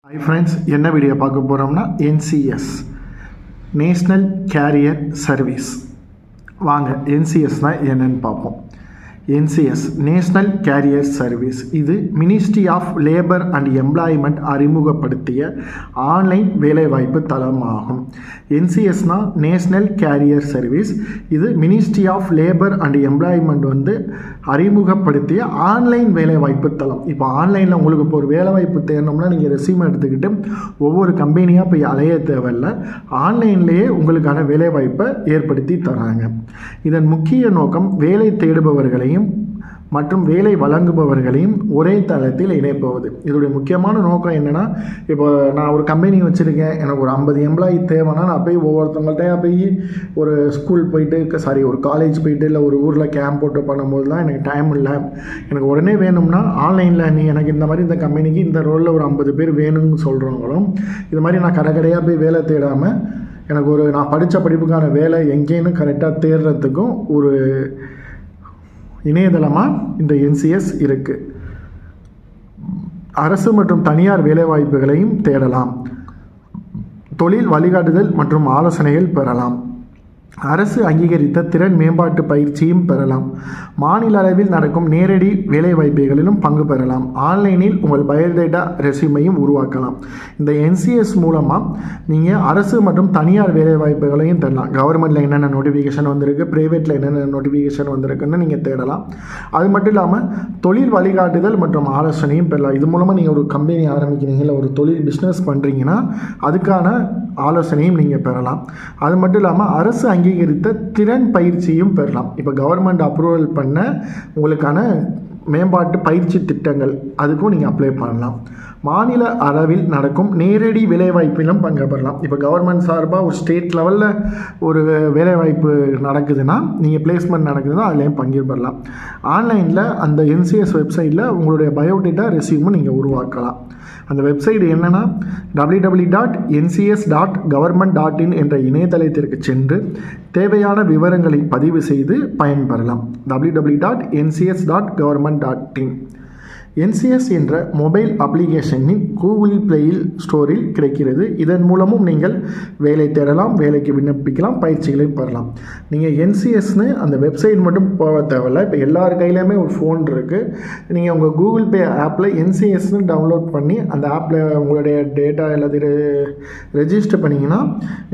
Hi friends, என்ன video பார்க்க போகிறோம்னா NCS நேஷ்னல் கேரியர் சர்வீஸ். வாங்க NCSனா என்னன்னு பார்ப்போம். NCS நேஷ்னல் கேரியர் சர்வீஸ் இது ministry of labour and employment அறிமுகப்படுத்திய ஆன்லைன் வேலைவாய்ப்பு தளமாகும். NCSனா நேஷ்னல் கேரியர் சர்வீஸ். இது ministry of labour and employment அறிமுகப்படுத்திய ஆன்லைன் வேலைவாய்ப்பு தளம். இப்போ ஆன்லைனில் உங்களுக்கு இப்போ ஒரு வேலைவாய்ப்பு தேடணும்னா நீங்கள் ரெஸ்யூம் எடுத்துக்கிட்டு ஒவ்வொரு கம்பெனியாக போய் அலைய தேவையில்லை, ஆன்லைன்லேயே உங்களுக்கான வேலைவாய்ப்பை ஏற்படுத்தி தராங்க. இதன் முக்கிய நோக்கம் வேலை தேடுபவர்களையும் மற்றும் வேலை வழங்குபவர்களையும் ஒரே தளத்தில் இணைப்பது. இதோடைய முக்கியமான நோக்கம் என்னென்னா, இப்போ நான் ஒரு கம்பெனி வச்சுருக்கேன், எனக்கு ஒரு 50 எம்ப்ளாயி தேவைன்னா நான் போய் ஒவ்வொருத்தவங்கள்ட்ட போய் ஒரு ஸ்கூல் போயிட்டு ஒரு காலேஜ் போயிட்டு இல்லை ஒரு ஊரில் கேம்ப் போட்டு பண்ணும்போது தான் எனக்கு டைம் இல்லை, எனக்கு உடனே வேணும்னா ஆன்லைனில் நீ எனக்கு இந்த மாதிரி இந்த கம்பெனிக்கு இந்த ரோலில் ஒரு 50 பேர் வேணும்னு சொல்கிறவங்களும் இது மாதிரி நான் கடையாக போய் வேலை தேடாமல் எனக்கு நான் படித்த படிப்புக்கான வேலை எங்கேன்னு கரெக்டாக தேடுறதுக்கும் ஒரு இணையதளமாக இந்த NCS இருக்குது. அரசு மற்றும் தனியார் வேலைவாய்ப்புகளையும் தேடலாம். தொழில் வழிகாட்டுதல் மற்றும் ஆலோசனைகள் பெறலாம். அரசு அங்கீகரித்த திறன் மேம்பாட்டு பயிற்சியும் பெறலாம். மாநில அளவில் நடக்கும் நேரடி வேலைவாய்ப்புகளிலும் பங்கு பெறலாம். ஆன்லைனில் உங்கள் பயோடேட்டா ரெஸ்யூமையும் உருவாக்கலாம். இந்த NCS மூலமாக நீங்கள் அரசு மற்றும் தனியார் வேலைவாய்ப்புகளையும் தேடலாம். கவர்மெண்ட்டில் என்னென்ன நோட்டிஃபிகேஷன் வந்திருக்கு, ப்ரைவேட்டில் என்னென்ன நோட்டிஃபிகேஷன் வந்திருக்குன்னு நீங்கள் தேடலாம். அது மட்டும் இல்லாமல் தொழில் வழிகாட்டுதல் மற்றும் ஆலோசனையும் பெறலாம். இது மூலமாக நீங்கள் ஒரு கம்பெனி ஆரம்பிக்கிறீங்க, இல்லை ஒரு தொழில் பிஸ்னஸ் பண்ணுறீங்கன்னா அதுக்கான ஆலோசனையும் நீங்கள் பெறலாம். அது மட்டும் இல்லாமல் அரசு அங்கீகரித்த திறன் பயிற்சியும் பெறலாம். இப்போ கவர்மெண்ட் அப்ரூவல் பண்ண உங்களுக்கான மேம்பாட்டு பயிற்சி திட்டங்கள் அதுக்கும் நீங்கள் அப்ளை பண்ணலாம். மாநில அளவில் நடக்கும் நேரடி வேலைவாய்ப்பிலும் பங்கு பெறலாம். இப்போ கவர்மெண்ட் சார்பாக ஒரு ஸ்டேட் லெவலில் ஒரு வேலைவாய்ப்பு நடக்குதுன்னா, நீங்கள் பிளேஸ்மெண்ட் நடக்குதுன்னா அதுலேயும் பங்கு பெறலாம். ஆன்லைனில் அந்த NCS வெப்சைட்டில் உங்களுடைய பயோடேட்டா ரெஸ்யூமும் நீங்கள் உருவாக்கலாம். அந்த வெப்சைட் என்னென்னா www.ncs.government.in என்ற இணையதளத்திற்கு சென்று தேவையான விவரங்களை பதிவு செய்து பயன்பெறலாம். www.ncs.government.in. NCS என்ற மொபைல் அப்ளிகேஷனின் கூகுள் பிளேயில் ஸ்டோரில் கிடைக்கிறது. இதன் மூலமும் நீங்கள் வேலை தேடலாம், வேலைக்கு விண்ணப்பிக்கலாம், பயிற்சிகளை பெறலாம். நீங்கள் NCSன்னு அந்த வெப்சைட் மட்டும் போக தேவையில்லை. இப்போ எல்லார் கையிலையுமே ஒரு ஃபோன் இருக்குது. நீங்கள் உங்கள் கூகுள் பே ஆப்பில் NCSன்னு டவுன்லோட் பண்ணி அந்த ஆப்பில் உங்களுடைய டேட்டா எல்லாத்தையும் ரெஜிஸ்டர் பண்ணிங்கன்னா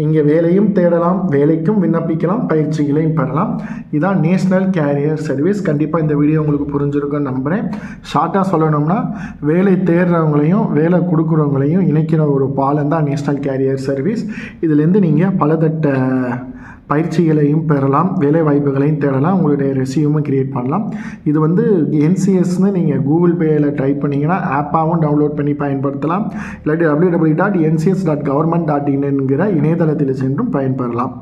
நீங்கள் வேலையும் தேடலாம், வேலைக்கும் விண்ணப்பிக்கலாம், பயிற்சிகளையும் பெறலாம். இதுதான் நேஷ்னல் கேரியர் சர்வீஸ். கண்டிப்பாக இந்த வீடியோ உங்களுக்கு புரிஞ்சிருக்குன்னு நம்புகிறேன். ஷார்ட்டாக சொல்லணும்னா வேலை தேடுறவங்களையும் வேலை கொடுக்குறவங்களையும் இணைக்கிற ஒரு பாலம் தான் நேஷ்னல் கேரியர் சர்வீஸ். இதிலேருந்து நீங்கள் பலதட்ட பயிற்சிகளையும் பெறலாம், வேலை வாய்ப்புகளையும் தேடலாம், உங்களுடைய ரெஸ்யூமும் கிரியேட் பண்ணலாம். இது NCSன்னு நீங்கள் கூகுள் பேயில் டைப் பண்ணிங்கன்னா ஆப்பாகவும் டவுன்லோட் பண்ணி பயன்படுத்தலாம். இல்லாட்டி www.ncs.government.in என்கிற இணையதளத்தில் சென்றும் பயன்பெறலாம்.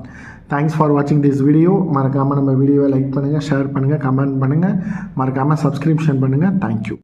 தேங்க்ஸ் ஃபார் வாட்சிங் திஸ் வீடியோ. மறக்காமல் நம்ம வீடியோவை லைக் பண்ணுங்கள், ஷேர் பண்ணுங்கள், கமெண்ட் பண்ணுங்கள், மறக்காமல் சப்ஸ்கிரிப்ஷன் பண்ணுங்கள். தேங்க்யூ.